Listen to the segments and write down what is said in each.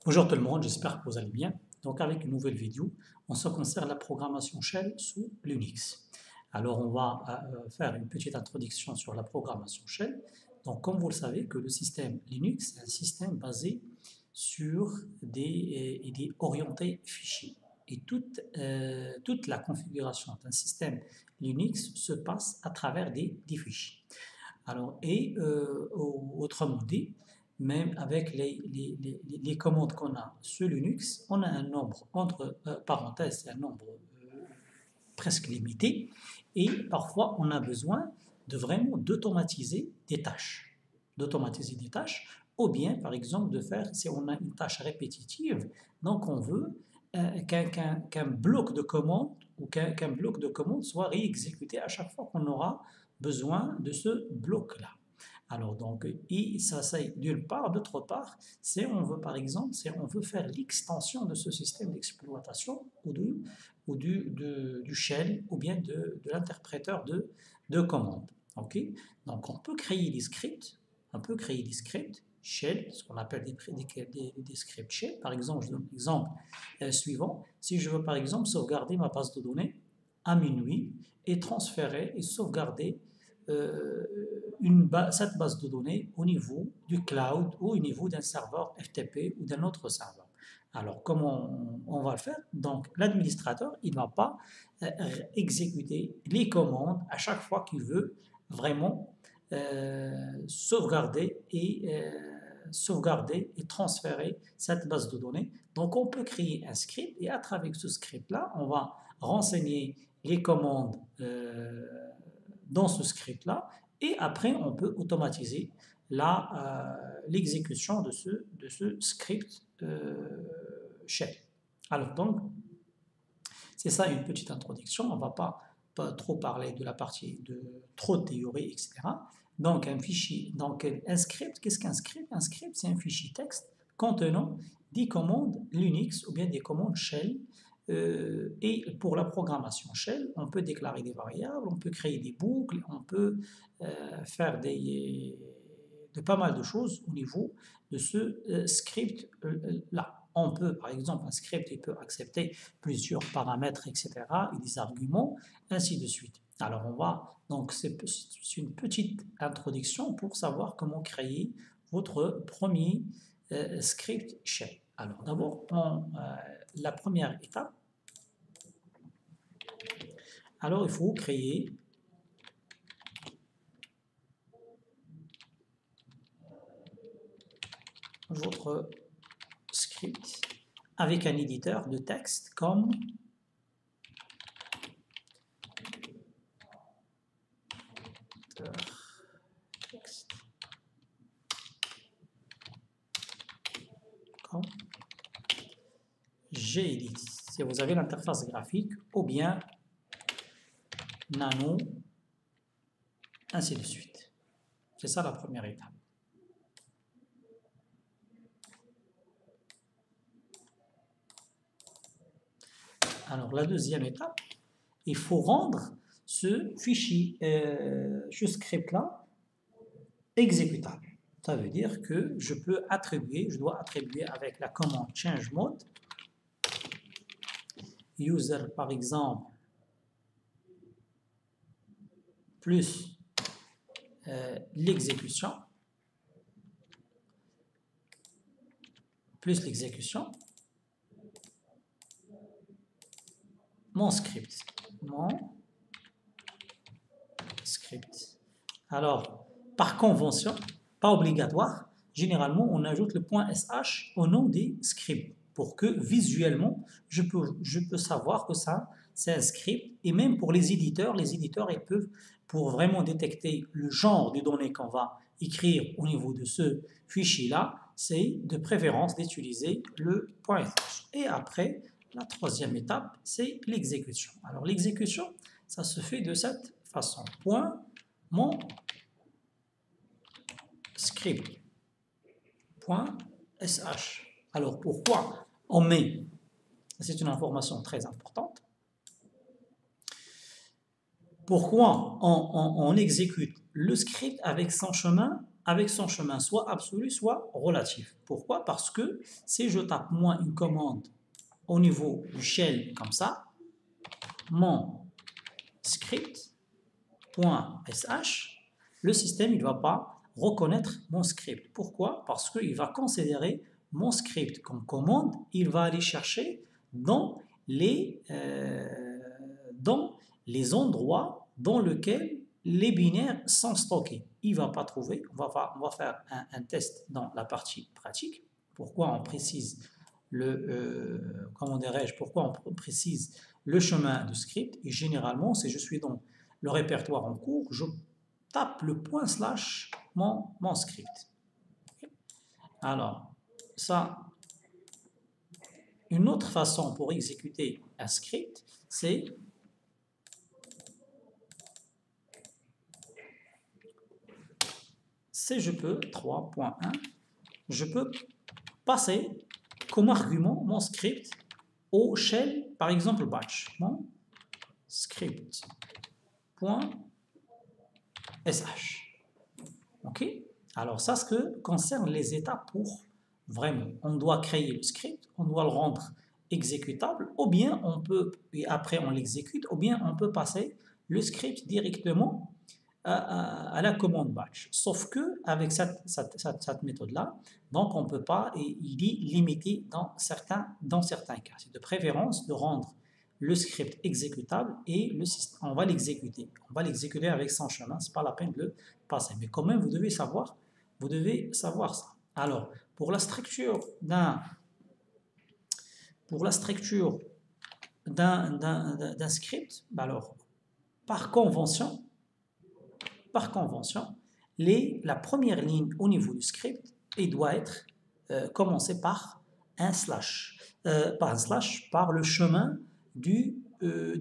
Bonjour tout le monde, j'espère que vous allez bien. Donc avec une nouvelle vidéo, on se concerne la programmation Shell sous Linux. Alors on va faire une petite introduction sur la programmation Shell. Donc comme vous le savez que le système Linux est un système basé sur des orientés fichiers. Et toute la configuration d'un système Linux se passe à travers des fichiers. Alors, autrement dit, même avec les commandes qu'on a sur Linux, on a un nombre entre parenthèses, un nombre presque limité, et parfois on a besoin de vraiment d'automatiser des tâches. Ou bien par exemple de faire, si on a une tâche répétitive, donc on veut qu'un bloc de commande ou qu'un bloc de commande soit réexécuté à chaque fois qu'on aura besoin de ce bloc-là. Alors donc, et ça c'est d'une part, d'autre part, c'est on veut par exemple, c'est on veut faire l'extension de ce système d'exploitation ou du shell ou bien de l'interpréteur de commande. Ok. Donc on peut créer des scripts, shell, ce qu'on appelle des scripts shell. Par exemple, je donne l'exemple suivant. Si je veux par exemple sauvegarder ma base de données à minuit et transférer et sauvegarder cette base de données au niveau du cloud ou au niveau d'un serveur FTP ou d'un autre serveur. Alors, comment on va le faire? Donc, l'administrateur, il ne va pas exécuter les commandes à chaque fois qu'il veut vraiment sauvegarder et transférer cette base de données. Donc, on peut créer un script et à travers ce script-là, on va renseigner les commandes dans ce script-là et après, on peut automatiser l'exécution de ce script shell. Alors donc, c'est ça une petite introduction. On ne va pas trop parler de la partie de trop de théorie, etc. Donc un fichier, donc un script, qu'est-ce qu'un script? Un script, c'est un fichier texte contenant des commandes Linux ou bien des commandes shell. Et pour la programmation shell, on peut déclarer des variables, on peut créer des boucles, on peut faire de pas mal de choses au niveau de ce script-là. On peut, par exemple, un script il peut accepter plusieurs paramètres, etc., et des arguments, ainsi de suite. Alors, donc c'est une petite introduction pour savoir comment créer votre premier script shell. Alors, d'abord, la première étape, alors il faut créer votre script avec un éditeur de texte comme Gedit, si vous avez l'interface graphique, ou bien Nano, ainsi de suite. C'est ça la première étape. Alors la deuxième étape, il faut rendre ce fichier, ce script-là, exécutable. Ça veut dire que je dois attribuer avec la commande change mode, user par exemple, plus l'exécution, mon script. Alors, par convention, pas obligatoire, généralement on ajoute le point .sh au nom des scripts pour que visuellement je peux savoir que ça c'est un script. Et même pour les éditeurs ils peuvent, pour vraiment détecter le genre de données qu'on va écrire au niveau de ce fichier-là, c'est de préférence d'utiliser le point .sh. Et après, la troisième étape, c'est l'exécution. Alors l'exécution, ça se fait de cette façon. Mon script .sh. Alors pourquoi on met, c'est une information très importante, pourquoi on exécute le script avec son chemin avec son chemin soit absolu, soit relatif. Pourquoi? Parce que si je tape moins une commande au niveau du shell comme ça, mon script.sh, le système il ne va pas reconnaître mon script. Pourquoi? Parce qu'il va considérer mon script comme commande, il va aller chercher dans les endroits dans lesquels les binaires sont stockés. Il ne va pas trouver, on va faire un test dans la partie pratique. Pourquoi on précise pourquoi on précise le chemin du script? Et généralement, si je suis dans le répertoire en cours, je tape le point slash mon script. Alors, ça, une autre façon pour exécuter un script, c'est je peux, 3.1, je peux passer comme argument mon script au shell, par exemple batch, mon script.sh. Ok? Alors ça, ce que concerne les étapes pour vraiment, on doit créer le script, on doit le rendre exécutable, ou bien on peut, et après on l'exécute, ou bien on peut passer le script directement à la commande batch. Sauf que avec cette méthode-là, donc on ne peut pas, et il est limité dans certains cas. C'est de préférence de rendre le script exécutable et le système, on va l'exécuter. On va l'exécuter avec son chemin, ce n'est pas la peine de le passer. Mais quand même, vous devez savoir ça. Alors, pour la structure d'un script, alors, par convention, la première ligne au niveau du script, elle doit être commencée par un slash, par le chemin du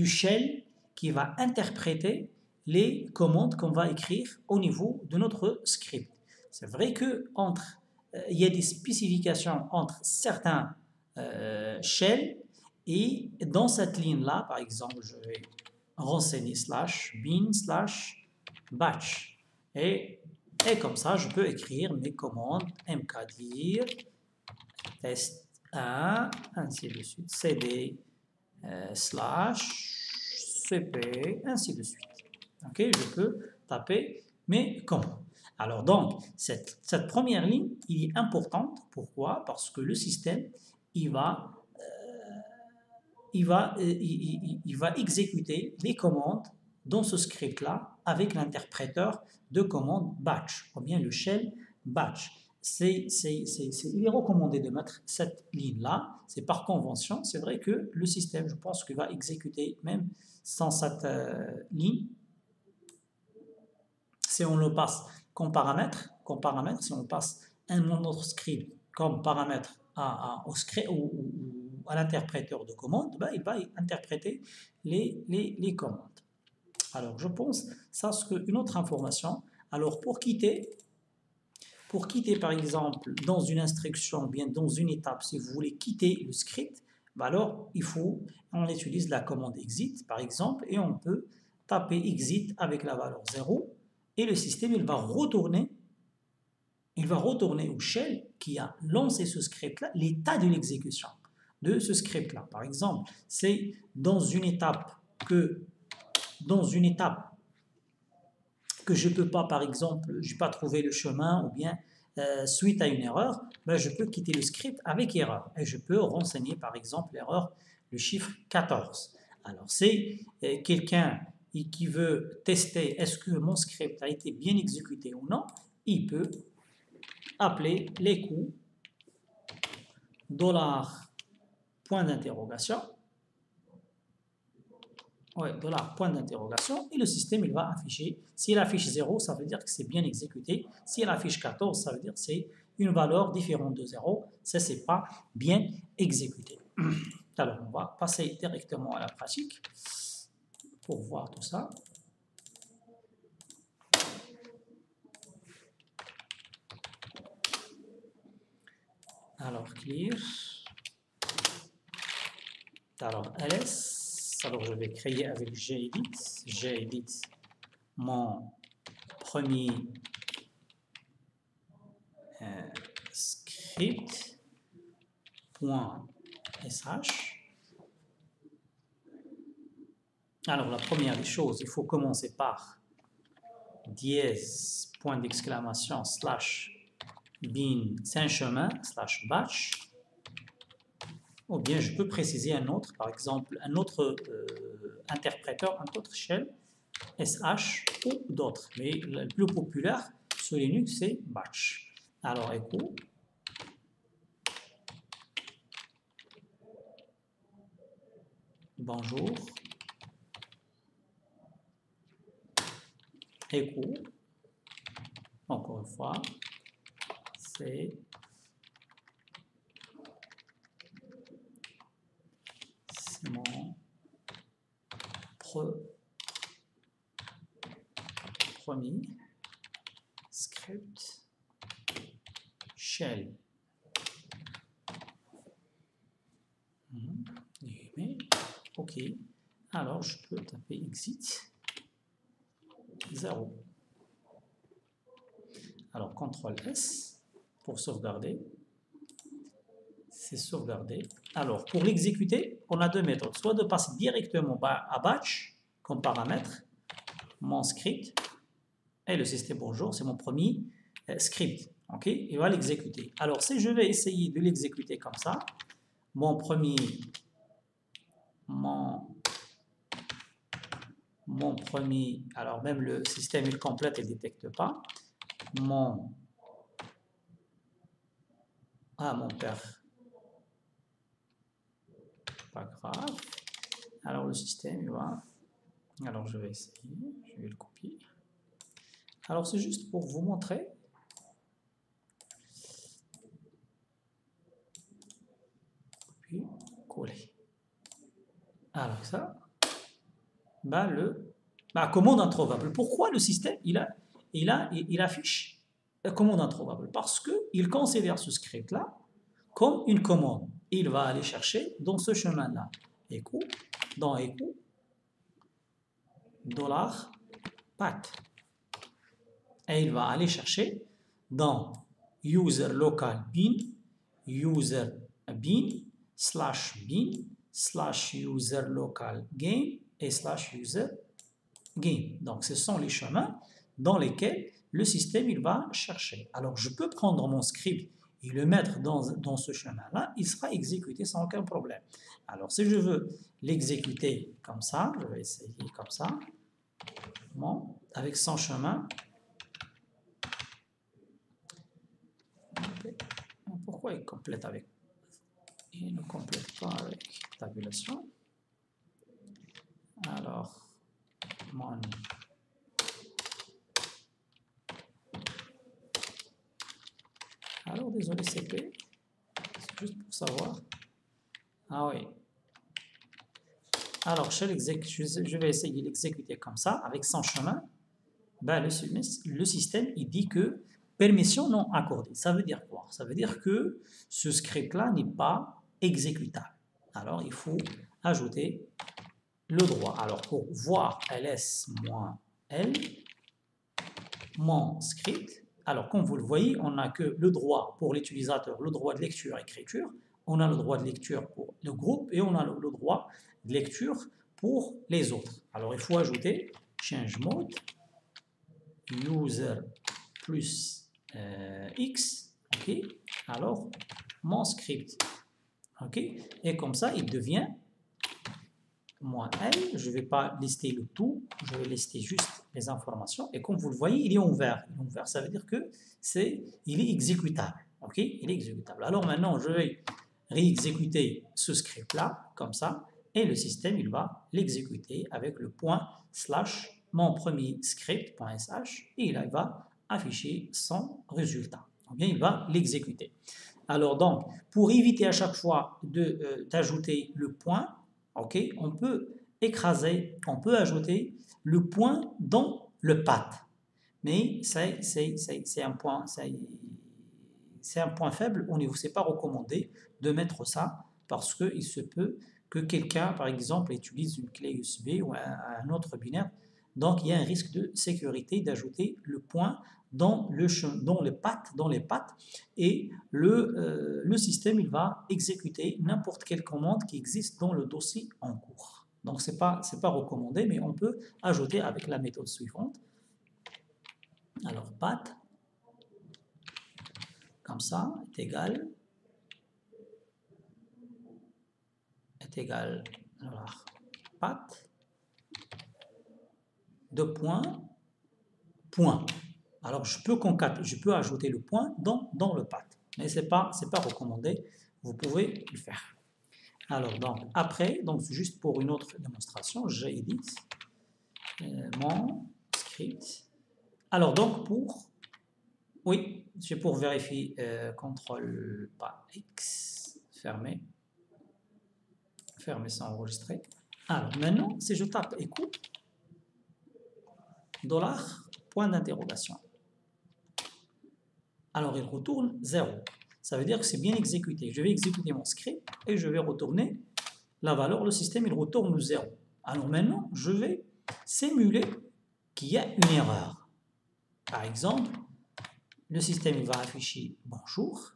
shell qui va interpréter les commandes qu'on va écrire au niveau de notre script. C'est vrai que il y a des spécifications entre certains shells, et dans cette ligne-là, par exemple, je vais renseigner /bin/ batch. Et comme ça, je peux écrire mes commandes mkdir, test 1, ainsi de suite, cd, /cp, ainsi de suite. Ok, je peux taper mes commandes. Alors donc, cette première ligne, il est importante. Pourquoi? Parce que le système, il va exécuter les commandes dans ce script-là avec l'interpréteur de commande batch, ou bien le shell batch. Il est recommandé de mettre cette ligne-là, c'est par convention. C'est vrai que le système, je pense qu'il va exécuter même sans cette ligne. Si on le passe comme paramètre, si on passe un autre script comme paramètre au script ou à l'interpréteur de commande, ben, il va interpréter les commandes. Alors, je pense, ça c'est une autre information. Alors, pour quitter, par exemple, dans une instruction, bien dans une étape, si vous voulez quitter le script, ben alors, on utilise la commande exit, par exemple, et on peut taper exit avec la valeur 0, et le système, il va retourner au shell qui a lancé ce script-là, l'état de l'exécution de ce script-là. Par exemple, c'est dans une étape que je ne peux pas, par exemple, je n'ai pas trouvé le chemin, ou bien suite à une erreur, ben je peux quitter le script avec erreur. Et je peux renseigner, par exemple, l'erreur, le chiffre 14. Alors, c'est quelqu'un qui veut tester est-ce que mon script a été bien exécuté ou non, il peut appeler l'écho $point d'interrogation. $point d'interrogation, et le système il va afficher. S'il affiche 0, ça veut dire que c'est bien exécuté. S'il affiche 14, ça veut dire que c'est une valeur différente de 0. Ça, c'est pas bien exécuté. Alors, on va passer directement à la pratique pour voir tout ça. Alors, clear. Alors, ls. Alors, je vais créer avec gedit mon premier script.sh. Alors, la première des choses, il faut commencer par dièse, point d'exclamation, slash bin, c'est un chemin, slash batch. Ou bien je peux préciser un autre, par exemple, un autre interpréteur, un autre shell, SH ou d'autres. Mais le plus populaire sur Linux, c'est batch. Alors, echo. Bonjour. Echo. Encore une fois, c'est mon premier script shell. OK. Alors, je peux taper exit 0. Alors, CTRL S pour sauvegarder. C'est sauvegardé. Alors, pour l'exécuter, on a deux méthodes. Soit de passer directement à batch comme paramètre, mon script, et le système bonjour, c'est mon premier script. OK, il va l'exécuter. Alors, si je vais essayer de l'exécuter comme ça, mon premier, alors même le système il complète et ne détecte pas, mon père, pas grave. Alors, le système, il va, alors je vais essayer, je vais le copier. Alors, c'est juste pour vous montrer. Puis, coller. Alors, ça, commande introuvable. Pourquoi le système, il affiche commande introuvable? Parce qu'il considère ce script-là comme une commande. Il va aller chercher dans ce chemin-là. Echo, dans echo, $path. Et il va aller chercher dans user local bin, user bin, slash user local game et slash user game. Donc, ce sont les chemins dans lesquels le système il va chercher. Alors, je peux prendre mon script et le mettre dans ce chemin-là, il sera exécuté sans aucun problème. Alors, si je veux l'exécuter comme ça, je vais essayer comme ça, bon, avec son chemin. Pourquoi il complète avec? Il ne complète pas avec tabulation. Alors, mon alors, désolé, CP, c'est juste pour savoir. Ah oui. Alors, je vais essayer de l'exécuter comme ça, avec son chemin. Ben, le système, il dit que permission non accordée. Ça veut dire quoi? Ça veut dire que ce script-là n'est pas exécutable. Alors, il faut ajouter le droit. Alors, pour voir ls-l, mon script, alors comme vous le voyez, on n'a que le droit pour l'utilisateur, le droit de lecture et écriture, on a le droit de lecture pour le groupe et on a le droit de lecture pour les autres. Alors, il faut ajouter change mode, user plus x, ok, alors mon script, ok, et comme ça il devient -l, je ne vais pas lister le tout, je vais lister juste les informations, et comme vous le voyez, il est en vert, ça veut dire que il est exécutable, ok, il est exécutable. Alors maintenant, je vais réexécuter ce script-là, comme ça, et le système, il va l'exécuter avec le point slash mon premier script.sh et il va afficher son résultat. Ou bien il va l'exécuter. Alors donc, pour éviter à chaque fois d'ajouter le point, ok, on peut ajouter le point dans le path. Mais c'est un point faible, c'est pas recommandé de mettre ça parce qu'il se peut que quelqu'un, par exemple, utilise une clé USB ou un autre binaire Donc, il y a un risque de sécurité d'ajouter le point dans les pattes, et le système il va exécuter n'importe quelle commande qui existe dans le dossier en cours. Donc, c'est pas recommandé, mais on peut ajouter avec la méthode suivante. Alors, path, comme ça, est égal, alors, path, de point. Alors, je peux ajouter le point dans le path, mais c'est pas recommandé. Vous pouvez le faire. Alors, donc, après, donc, juste pour une autre démonstration, j'édite mon script. Alors, donc, c'est pour vérifier, CTRL X, fermer sans enregistrer. Alors, maintenant, si je tape echo, $, point d'interrogation. Alors, il retourne 0. Ça veut dire que c'est bien exécuté. Je vais exécuter mon script et je vais retourner la valeur. Le système, il retourne 0. Alors maintenant, je vais simuler qu'il y a une erreur. Par exemple, le système il va afficher « Bonjour ».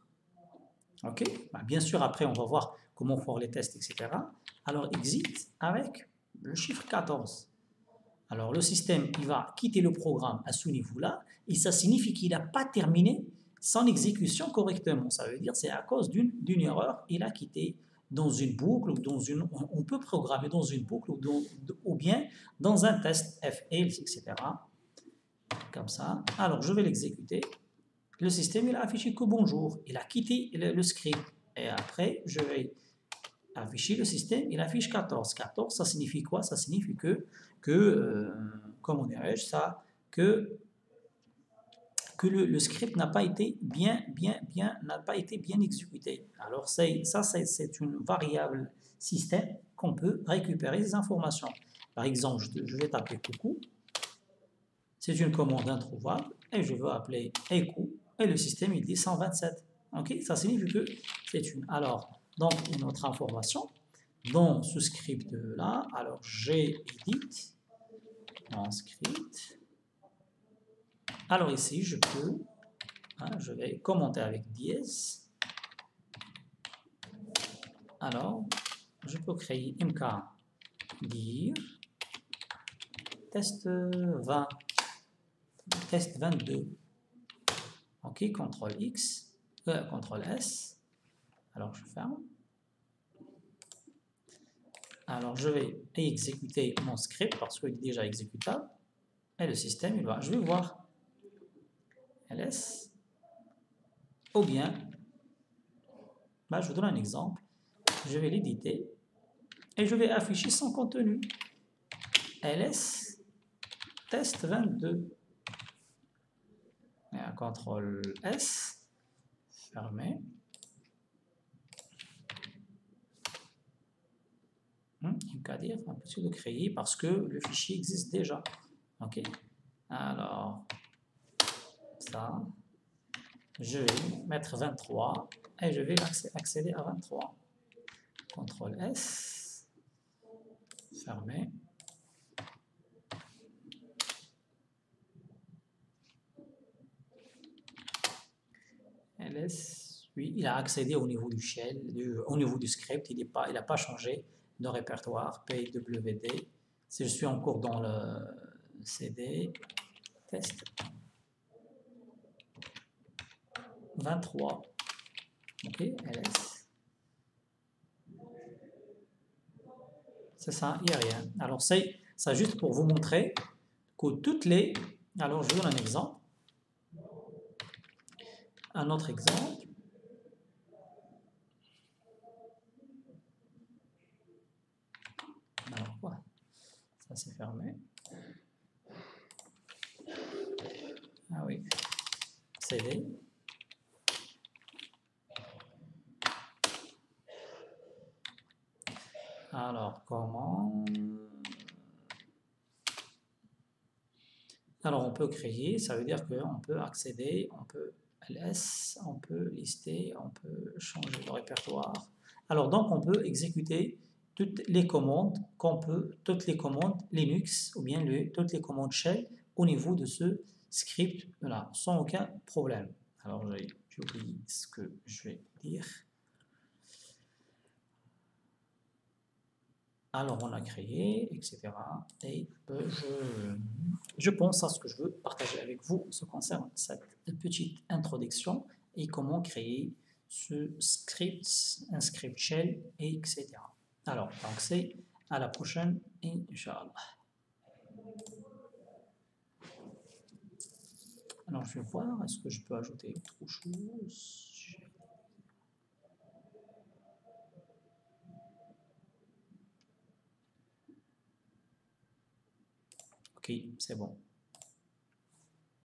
OK. Bien sûr, après, on va voir comment faire les tests, etc. Alors, exit avec le chiffre 14. Alors, le système, il va quitter le programme à ce niveau-là, et ça signifie qu'il n'a pas terminé son exécution correctement. Ça veut dire que c'est à cause d'une erreur, il a quitté dans une boucle, ou on peut programmer dans une boucle, ou bien dans un test f-else, etc. Comme ça. Alors, je vais l'exécuter. Le système, il a affiché que bonjour. Il a quitté le script. Et après, je vais afficher le système, il affiche 14. 14, ça signifie quoi? Ça signifie comment dirais-je ça, que le script n'a pas été bien exécuté. Alors c'est une variable système qu'on peut récupérer des informations. Par exemple, je vais taper coucou, c'est une commande introuvable, et je veux appeler echo, et le système il dit 127. Ok, ça signifie que c'est une. Alors, donc une autre information dans ce script là, alors j'édite mon script. Alors ici, je vais commenter avec dièse. Alors, je peux créer mk dir test 20, test 22. Ok, CTRL X, CTRL S. Alors, je ferme. Alors, je vais exécuter mon script parce qu'il est déjà exécutable. Et le système, je vais voir ls, ou bien, je vous donne un exemple, je vais l'éditer et je vais afficher son contenu. ls test 22. Et un CTRL S, fermé. Dire impossible de créer parce que le fichier existe déjà. Ok. Alors, ça, je vais mettre 23 et je vais accéder à 23. CTRL S, fermé. ls, oui, il a accédé au niveau du shell, au niveau du script, il n'a pas changé de répertoire, pwd. Si je suis encore dans le cd, test 23, ok, ls, c'est ça, il n'y a rien. Alors c'est ça juste pour vous montrer que toutes les, alors je vous donne un exemple, un autre exemple. Alors quoi, ça c'est fermé. Ah oui, CD. Alors, comment? Alors, on peut créer, ça veut dire qu'on peut accéder, on peut ls, on peut lister, on peut changer le répertoire. Alors, donc, on peut exécuter toutes les commandes toutes les commandes Linux ou bien toutes les commandes shell au niveau de ce script là, sans aucun problème. Alors j'ai oublié ce que je vais dire. Alors on a créé, etc. Et je pense à ce que je veux partager avec vous en ce qui concerne cette petite introduction et comment créer ce script, un script shell, etc. Alors, donc c'est à la prochaine, Inch'Allah. Alors je vais voir, est-ce que je peux ajouter autre chose? Ok, c'est bon.